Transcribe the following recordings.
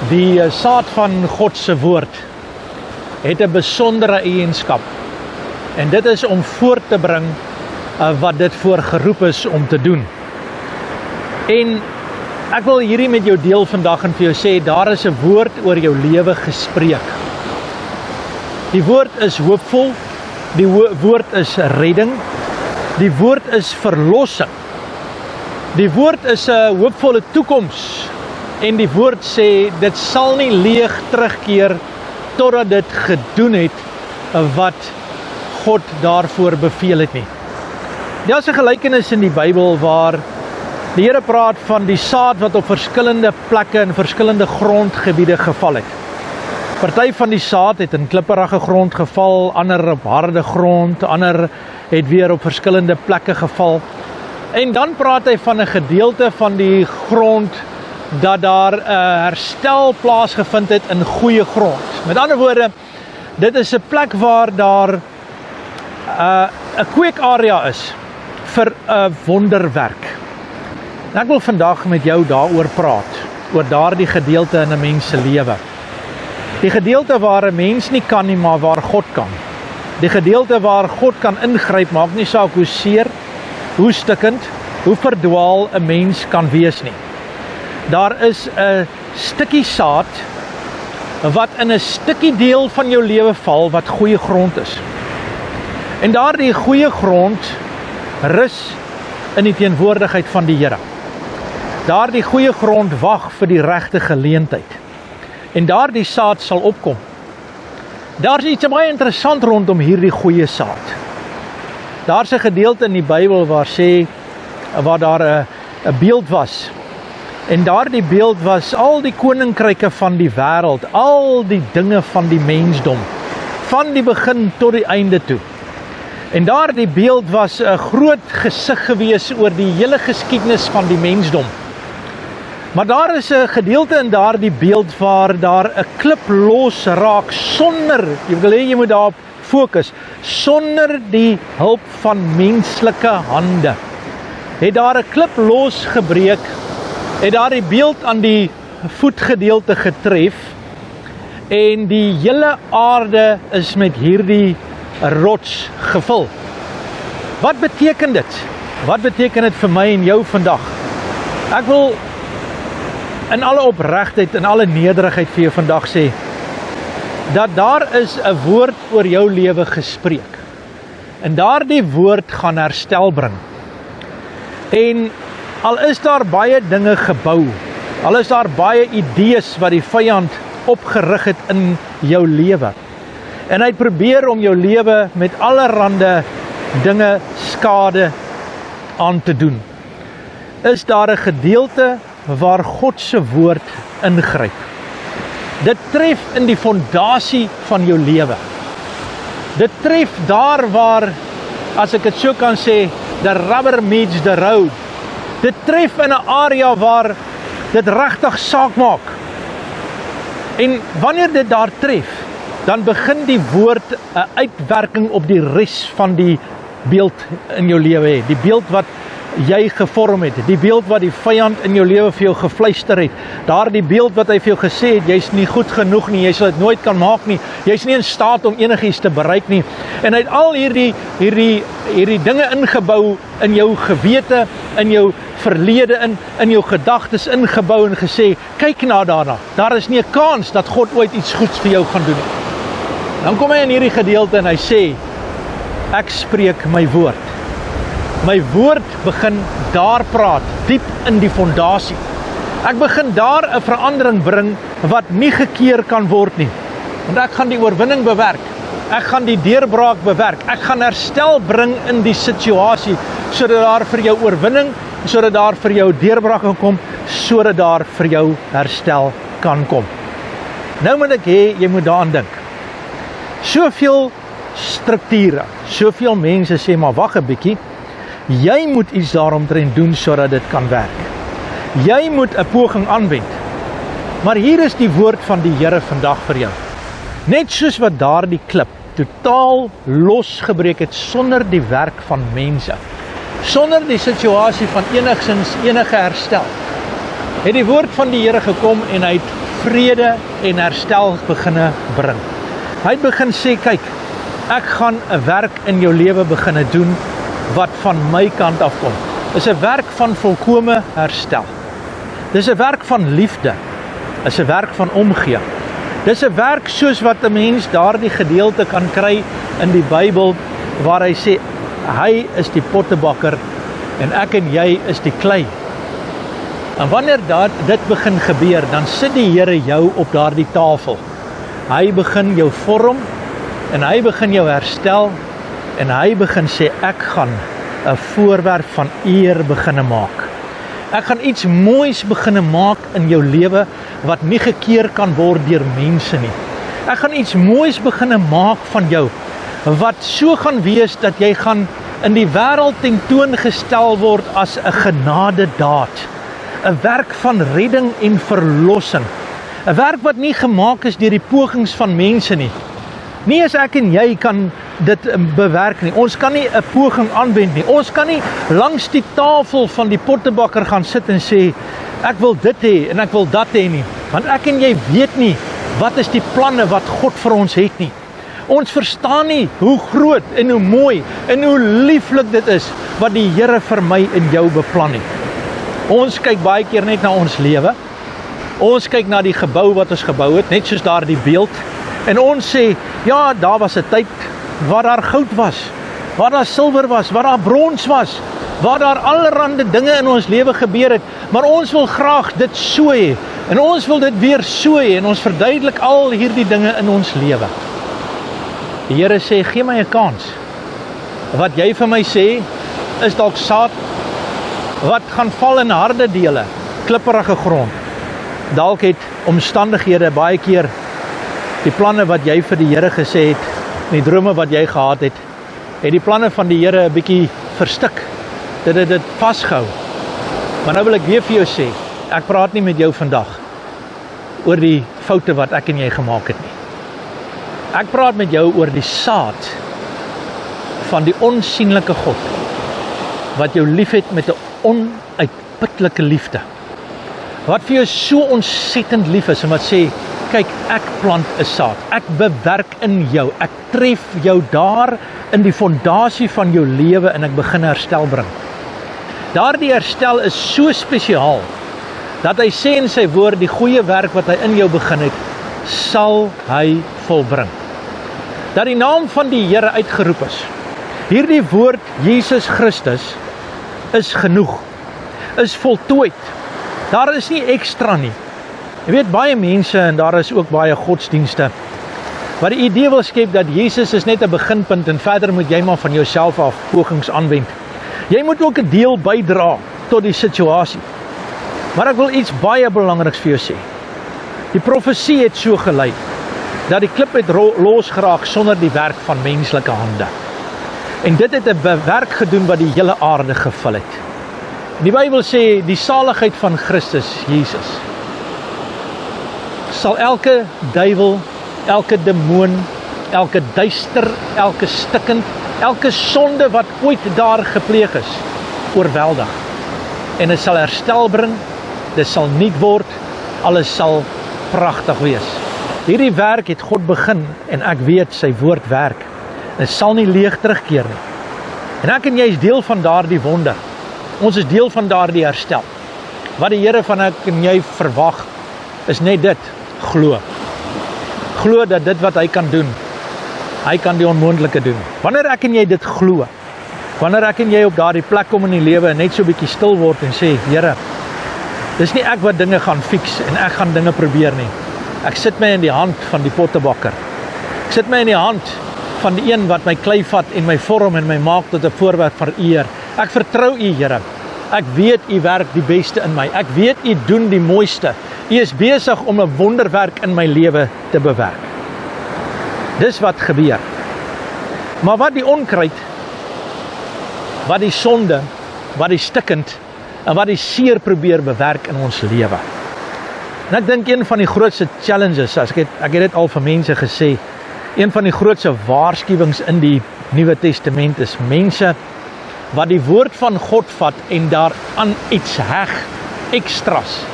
Die saad van God se woord het 'n besondere eienskap. En dit is om voort te bring wat dit voor geroep is om te doen. En ek wil hierdie met jou deel vandag en vir jou sê, daar is 'n woord oor jou lewe gespreek. Die woord is hoopvol, die woord is redding, die woord is verlossing. Die woord is 'n hoopvolle toekoms. En die woord sê, dit sal nie leeg terugkeer totdat dit gedoen het wat God daarvoor beveel het nie. Daar is 'n gelykenis in die Bybel waar die Here praat van die saad wat op verskillende plekke en verskillende grondgebiede geval het. Party van die saad het in klipperige grond geval, ander op harde grond, ander het weer op verskillende plekke geval. En dan praat hy van 'n gedeelte van die grond dat daar 'n herstel plaasgevind het in goeie grond. Met ander woorde, dit is 'n plek waar daar 'n kweekarea is vir 'n wonderwerk. En ek wil vandag met jou daaroor praat, oor daardie gedeelte in 'n mens se lewe. Die gedeelte waar 'n mens nie kan nie, maar waar God kan. Die gedeelte waar God kan ingryp, maak nie saak hoe seer, hoe stikkend, hoe verdwaal 'n mens kan wees nie. Daar is 'n stukkie saad wat in 'n stukkie deel van jou lewe val wat goeie grond is. En daardie goeie grond rus in die teenwoordigheid van die Here. Daardie goeie grond wag vir die regte geleentheid. En daardie saad sal opkom. Daar's iets baie interessant rondom hierdie goeie saad. Daar's 'n gedeelte in die Bybel waar daar 'n beeld was. En daardie beeld was al die koninkryke van die wêreld, al die dinge van die mensdom, van die begin tot die einde toe. En daardie beeld was 'n groot gesig gewees oor die hele geskiedenis van die mensdom. Maar daar is 'n gedeelte in daardie beeld waar daar 'n klip los raak sonder, jy moet daarop fokus, sonder die hulp van menslike hande. Het daar 'n klip losgebreek, het daardie beeld aan die voetgedeelte getref en die hele aarde is met hierdie rots gevul. Wat beteken dit? Wat beteken dit vir my en jou vandag? Ek wil in alle opregtheid en alle nederigheid vir jou vandag sê, dat daar is 'n woord oor jou lewe gespreek. En daardie woord gaan herstel bring. En al is daar baie dinge gebou, al is daar baie idees wat die vyand opgerig het in jou lewe, en hy probeer om jou lewe met allerhande dinge skade aan te doen, is daar 'n gedeelte waar God se woord ingryp. Dit tref in die fondasie van jou lewe. Dit tref daar waar, as ek dit so kan sê, the rubber meets the road. Dit tref in 'n area waar dit regtig saak maak. En wanneer dit daar tref, dan begin die woord 'n uitwerking op die res van die beeld in jou lewe hê. Die beeld wat jy gevorm het, die beeld wat die vyand in jou lewe vir jou gefluister het, daardie beeld wat hy vir jou gesê het, jy's nie goed genoeg nie, jy sal dit nooit kan maak nie, jy's nie in staat om enigiets te bereik nie. En hy het al hierdie dinge ingebou in jou gewete, in jou verlede, in jou gedagtes ingebou en gesê, kyk daarna, daar is nie 'n kans dat God ooit iets goeds vir jou gaan doen. Dan kom hy in hierdie gedeelte en hy sê, ek spreek my woord. My woord begin daar praat, diep in die fondasie. Ek begin daar 'n verandering bring wat nie gekeer kan word nie. Want ek gaan die oorwinning bewerk. Ek gaan die deurbraak bewerk. Ek gaan herstel bring in die situasie, sodat daar vir jou oorwinning, sodat daar vir jou deurbraak kan kom, sodat daar vir jou herstel kan kom. Nou moet ek hê, jy moet daaraan dink. Soveel strukture, soveel mense sê, maar wag 'n bietjie, jy moet iets daaromtrent doen sodat dit kan werk. Jy moet 'n poging aanwend. Maar hier is die woord van die Here vandag vir jou. Net soos wat daardie klip totaal losgebreek het sonder die werk van mense, sonder die situasie van enige herstel, het die woord van die Here gekom en hy het vrede en herstel beginne bring. Hy het begin sê, kyk, ek gaan 'n werk in jou lewe beginne doen wat van my kant af kom. Dis 'n werk van volkome herstel. Dis 'n werk van liefde. Dis 'n werk van omgee. Dis 'n werk soos wat 'n mens daardie gedeelte kan kry in die Bybel waar hy sê, hy is die pottebakker en ek en jy is die klei. En wanneer dit begin gebeur, dan sit die Here jou op daardie tafel. Hy begin jou vorm en hy begin jou herstel en hy begin sê, ek gaan 'n voorwerp van eer beginne maak. Ek gaan iets moois beginne maak in jou lewe wat nie gekeer kan word deur mense nie. Ek gaan iets moois beginne maak van jou wat so gaan wees dat jy gaan in die wêreld tentoongestel word as 'n genadedaad. 'n Werk van redding en verlossing. 'n Werk wat nie gemaak is deur die pogings van mense nie. Nie as ek en jy kan dit bewerk nie. Ons kan nie 'n poging aanwend nie. Ons kan nie langs die tafel van die pottebakker gaan sit en sê, ek wil dit hê en ek wil dat hê nie. Want ek en jy weet nie, wat is die planne wat God vir ons het nie. Ons verstaan nie hoe groot en hoe mooi en hoe lieflik dit is, wat die Here vir my en jou beplan het. Ons kyk baie keer net na ons lewe. Ons kyk na die gebou wat ons gebou het, net soos daar die beeld. En ons sê, ja, daar was 'n tyd waar daar goud was, waar daar silwer was, waar daar brons was, waar daar allerlei dinge in ons lewe gebeur het, maar ons wil graag dit so hê, en ons wil dit weer so hê, en ons verduidelik al hierdie dinge in ons lewe. Die Here sê, gee my 'n kans. Wat jy vir my sê, is dalk saad, wat gaan val in harde dele, klipperige grond. Dalk het omstandighede baie keer die planne wat jy vir die Here gesê het, die drome wat jy gehad het die planne van die Here 'n bietjie verstik. Dit het dit vasgehou. Maar nou wil ek weer vir jou sê, ek praat nie met jou vandag oor die foute wat ek en jy gemaak het nie. Ek praat met jou oor die saad van die onsienlike God, wat jou liefhet met 'n onuitputlike liefde. Wat vir jou so ontsettend lief is en wat sê, kyk, ek plant 'n saad, ek bewerk in jou, ek tref jou daar in die fondasie van jou lewe en ek begin herstel bring. Daardie herstel is so spesiaal, dat hy sê in sy woord, die goeie werk wat hy in jou begin het, sal hy volbring. Dat die naam van die Here uitgeroep is. Hierdie woord, Jesus Christus, is genoeg, is voltooid. Daar is nie ekstra nie. Jy weet, baie mense, en daar is ook baie godsdienste, wat die idee wil skep dat Jesus is net 'n beginpunt en verder moet jy maar van jouself af pogings aanwend. Jy moet ook 'n deel bydra tot die situasie. Maar ek wil iets baie belangriks vir jou sê. Die profesie het so gelei, dat die klip het losgeraak sonder die werk van menslike hande. En dit het 'n werk gedoen wat die hele aarde gevul het. Die Bybel sê, die saligheid van Christus Jesus, sal elke duiwel, elke demoon, elke duister, elke stikkend, elke sonde wat ooit daar gepleeg is, oorweldig. En dit sal herstel bring, dit sal nuut word, alles sal pragtig wees. Hierdie werk het God begin, en ek weet sy woord werk. Dit sal nie leeg terugkeer nie. En ek en jy is deel van daardie wonder. Ons is deel van daardie herstel. Wat die Here van ek en jy verwag, is net dit, glo. Glo dat dit wat hy kan doen, hy kan die onmoontlike doen. Wanneer ek en jy dit glo, wanneer ek en jy op daardie plek kom in die lewe en net so 'n bietjie stil word en sê, Here, dis nie ek wat dinge gaan fix en ek gaan dinge probeer nie. Ek sit my in die hand van die pottebakker. Ek sit my in die hand van die een wat my klei vat en my vorm en my maak tot 'n voorwerp van eer. Ek vertrou U, Here. Ek weet U werk die beste in my. Ek weet U doen die mooiste. U is besig om 'n wonderwerk in my lewe te bewerk. Dis wat gebeur. Maar wat die onkruid, wat die sonde, wat die stikkend en wat die seer probeer bewerk in ons lewe. En ek dink een van die grootste challenges, ek het dit al vir mense gesê, een van die grootste waarskuwings in die Nuwe Testament is mense wat die woord van God vat en daaraan iets heg, extras,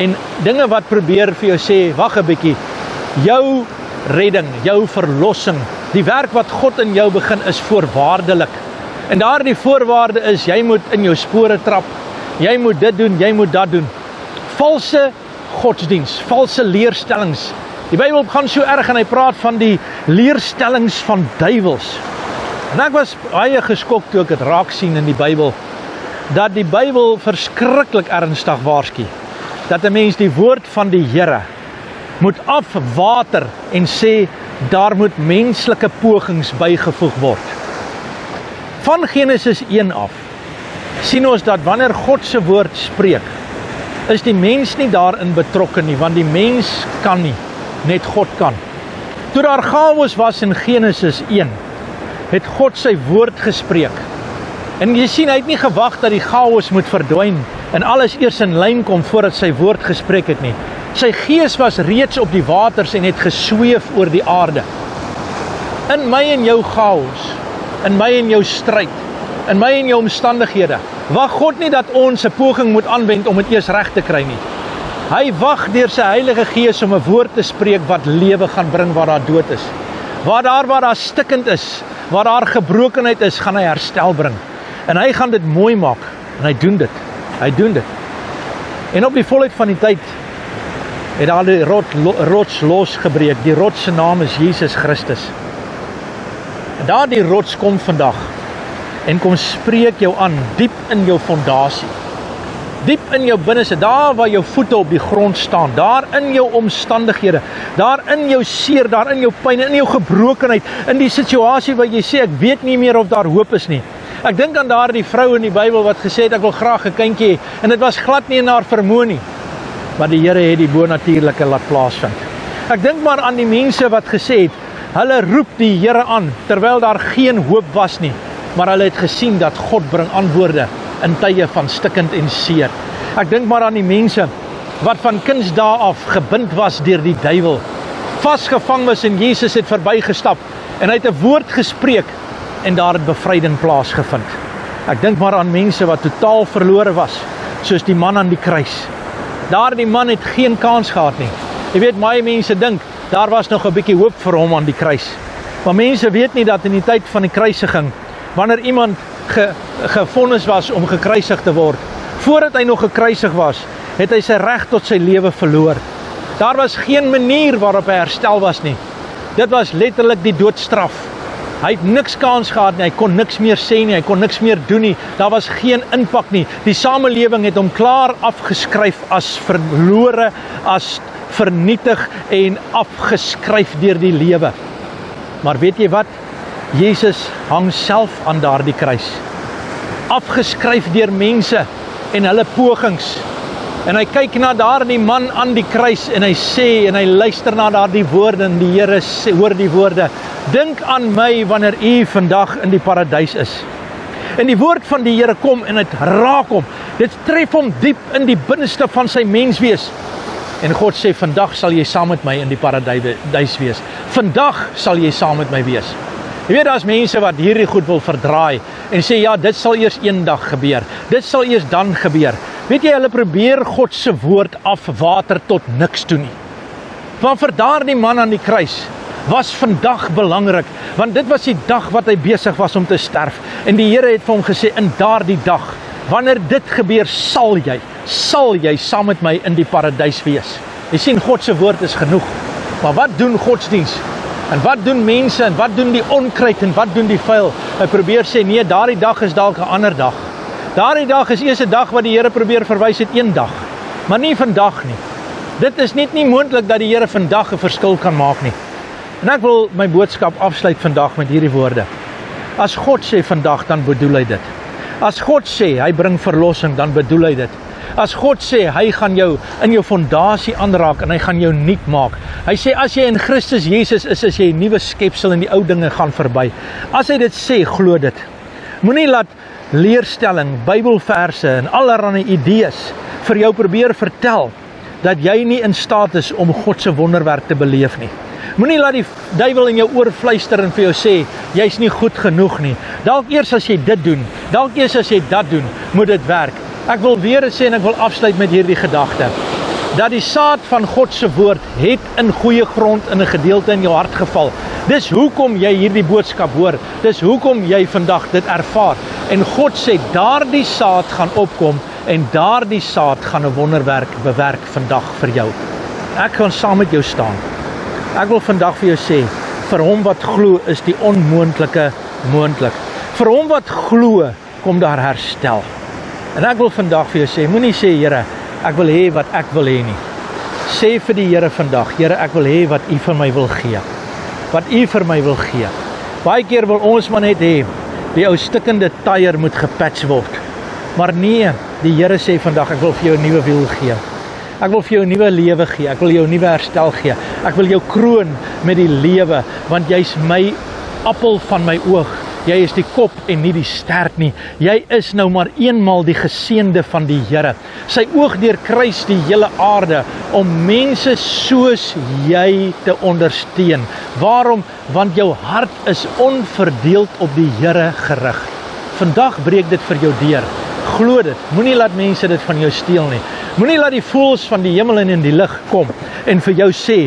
en dinge wat probeer vir jou sê, wag 'n bietjie, jou redding, jou verlossing, die werk wat God in jou begin is voorwaardelik. En daardie voorwaarde is, jy moet in jou spore trap, jy moet dit doen, jy moet dat doen. Valse godsdiens, valse leerstellings. Die Bybel gaan so erg en hy praat van die leerstellings van duiwels. En ek was baie geskok toe ek het raak sien in die Bybel, dat die Bybel verskriklik ernstig waarsku, dat 'n mens die woord van die Here moet afwater en sê, daar moet menslike pogings bygevoeg word. Van Genesis 1 af, sien ons dat wanneer God se woord spreek, is die mens nie daarin betrokke nie, want die mens kan nie, net God kan. Toe daar chaos was in Genesis 1, het God sy woord gespreek. En jy sien, hy het nie gewag dat die chaos moet verdwyn en alles eers in lyn kom voordat sy woord gespreek het nie. Sy gees was reeds op die waters en het gesweef oor die aarde. In my en jou chaos, in my en jou stryd, in my en jou omstandighede, wag God nie dat ons 'n poging moet aanwend om dit eers reg te kry nie. Hy wag deur sy Heilige Gees om 'n woord te spreek wat lewe gaan bring waar daar dood is. Waar daar stikkend is, waar daar gebrokenheid is, gaan hy herstel bring. En hy gaan dit mooi maak, en hy doen dit. Hy doen dit. En op die volheid van die tyd, het daar die rots losgebreek. Die rots se naam is Jesus Christus. En daar die rots kom vandag, en kom spreek jou aan, diep in jou fondasie. Diep in jou binneste, daar waar jou voete op die grond staan, daar in jou omstandighede, daar in jou seer, daar in jou pyn, in jou gebrokenheid, in die situasie waar jy sê, ek weet nie meer of daar hoop is nie. Ek dink aan daardie vrou in die Bybel wat gesê het, ek wil graag 'n kindjie hê, en dit was glad nie in haar vermoë nie, maar die Here het die bonatuurlike laat plaasvind. Ek dink maar aan die mense wat gesê het, hulle roep die Here aan, terwyl daar geen hoop was nie, maar hulle het gesien dat God bring antwoorde in tye van stikkend en seer. Ek dink maar aan die mense wat van kindsdae af gebind was deur die duiwel, vasgevang was en Jesus het verbygestap en hy het 'n woord gespreek en daar het bevryding plaasgevind. Ek dink maar aan mense wat totaal verlore was, soos die man aan die kruis. Daardie man het geen kans gehad nie. Jy weet, baie mense dink, daar was nog 'n bietjie hoop vir hom aan die kruis. Maar mense weet nie dat in die tyd van die kruisiging, wanneer iemand gevonnis was om gekruisig te word, voordat hy nog gekruisig was, het hy sy reg tot sy lewe verloor. Daar was geen manier waarop hy herstel was nie. Dit was letterlik die doodstraf. Hy het niks kans gehad nie, hy kon niks meer sê nie, hy kon niks meer doen nie, daar was geen impak nie. Die samelewing het hom klaar afgeskryf as verlore, as vernietig en afgeskryf deur die lewe. Maar weet jy wat? Jesus hang self aan daardie kruis. Afgeskryf deur mense en hulle pogings. En hy kyk na daardie man aan die kruis en hy sê en hy luister na daardie woorde en die Here sê, hoor die woorde, dink aan my wanneer u vandag in die paradys is. En die woord van die Here kom en dit raak hom. Dit tref hom diep in die binneste van sy menswees. En God sê, vandag sal jy saam met my in die paradys wees. Vandag sal jy saam met my wees. Jy weet, daar's mense wat hierdie goed wil verdraai en sê, ja, dit sal eers eendag gebeur. Dit sal eers dan gebeur. Weet jy, hulle probeer God se woord afwater tot niks toe nie. Want vir daardie man aan die kruis was vandag belangrik, want dit was die dag wat hy besig was om te sterf. En die Here het vir hom gesê, in daardie dag, wanneer dit gebeur, sal jy saam met my in die paradys wees. Jy sien, God se woord is genoeg. Maar wat doen godsdiens? En wat doen mense? En wat doen die onkruid? En wat doen die vuil? Hy probeer sê, nee, daardie dag is dalk 'n ander dag. Daardie dag is eers 'n dag wat die Here probeer verwys het, een dag. Maar nie vandag nie. Dit is net nie moontlik dat die Here vandag 'n verskil kan maak nie. En ek wil my boodskap afsluit vandag met hierdie woorde. As God sê vandag, dan bedoel hy dit. As God sê, hy bring verlossing, dan bedoel hy dit. As God sê, hy gaan jou in jou fondasie aanraak en hy gaan jou nuut maak. Hy sê, as jy in Christus Jesus is jy 'n nuwe skepsel en die ou dinge gaan verby. As hy dit sê, glo dit. Moenie laat leerstelling, Bybelverse en allerlei idees vir jou probeer vertel dat jy nie in staat is om God se wonderwerk te beleef nie. Moenie laat die duiwel in jou oor fluister en vir jou sê, jy's nie goed genoeg nie. Dalk eers as jy dit doen, dalk eers as jy dat doen, moet dit werk. Ek wil weer sê en ek wil afsluit met hierdie gedagte. dat die saad van God se woord het in goeie grond in 'n gedeelte in jou hart geval. Dis hoekom jy hierdie boodskap hoor. Dis hoekom jy vandag dit ervaar. En God sê daardie saad gaan opkom en daardie saad gaan 'n wonderwerk bewerk vandag vir jou. Ek gaan saam met jou staan. Ek wil vandag vir jou sê, vir hom wat glo is die onmoontlike moontlik. Vir hom wat glo kom daar herstel. En ek wil vandag vir jou sê, moenie sê Here, ek wil hê wat ek wil hê nie. Sê vir die Here vandag, Here, ek wil hê wat U vir my wil gee. Wat U vir my wil gee. Baie keer wil ons maar net hê, die ou stikkende tyre moet gepatch word. Maar nee, die Here sê vandag, ek wil vir jou 'n nuwe wiel gee. Ek wil vir jou 'n nuwe lewe gee. Ek wil jou 'n nuwe herstel gee. Ek wil jou kroon met die lewe, want jy's my appel van my oog. Jy is die kop en nie die stert nie. Jy is nou maar eenmal die geseënde van die Here. Sy oog deurkruis die hele aarde om mense soos jy te ondersteun. Waarom? Want jou hart is onverdeeld op die Here gerig. Vandag breek dit vir jou deur. Glo dit. Moenie laat mense dit van jou steel nie. Moenie laat die voëls van die hemel en in die lug kom en vir jou sê,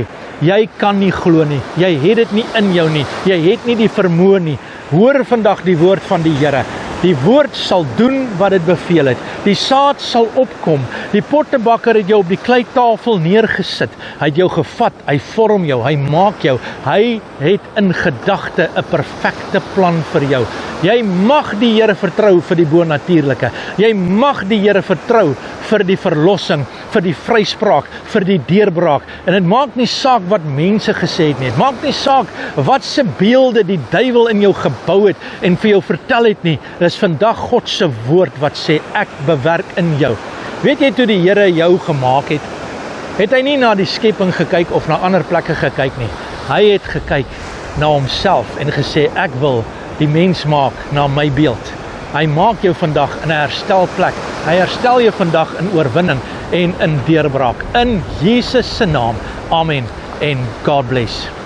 jy kan nie glo nie. Jy het dit nie in jou nie. Jy het nie die vermoë nie. Hoor vandag die woord van die Here. Die woord sal doen wat dit beveel het. Die saad sal opkom. Die pottebakker het jou op die kleitafel neergesit. Hy het jou gevat, hy vorm jou, hy maak jou. Hy het in gedagte 'n perfekte plan vir jou. Jy mag die Here vertrou vir die bonatuurlike. Jy mag die Here vertrou vir die verlossing, vir die vryspraak, vir die deurbraak. En dit maak nie saak wat mense gesê het nie. Dit maak nie saak wat se beelde die duiwel in jou gebou het en vir jou vertel het nie. Dis vandag God se woord wat sê ek bewerk in jou. Weet jy toe die Here jou gemaak het hy nie na die skepping gekyk of na ander plekke gekyk nie. Hy het gekyk na homself en gesê ek wil die mens maak na my beeld. Hy maak jou vandag in 'n herstelplek. Hy herstel jou vandag in oorwinning en in deurbraak. In Jesus se naam. Amen en God bless.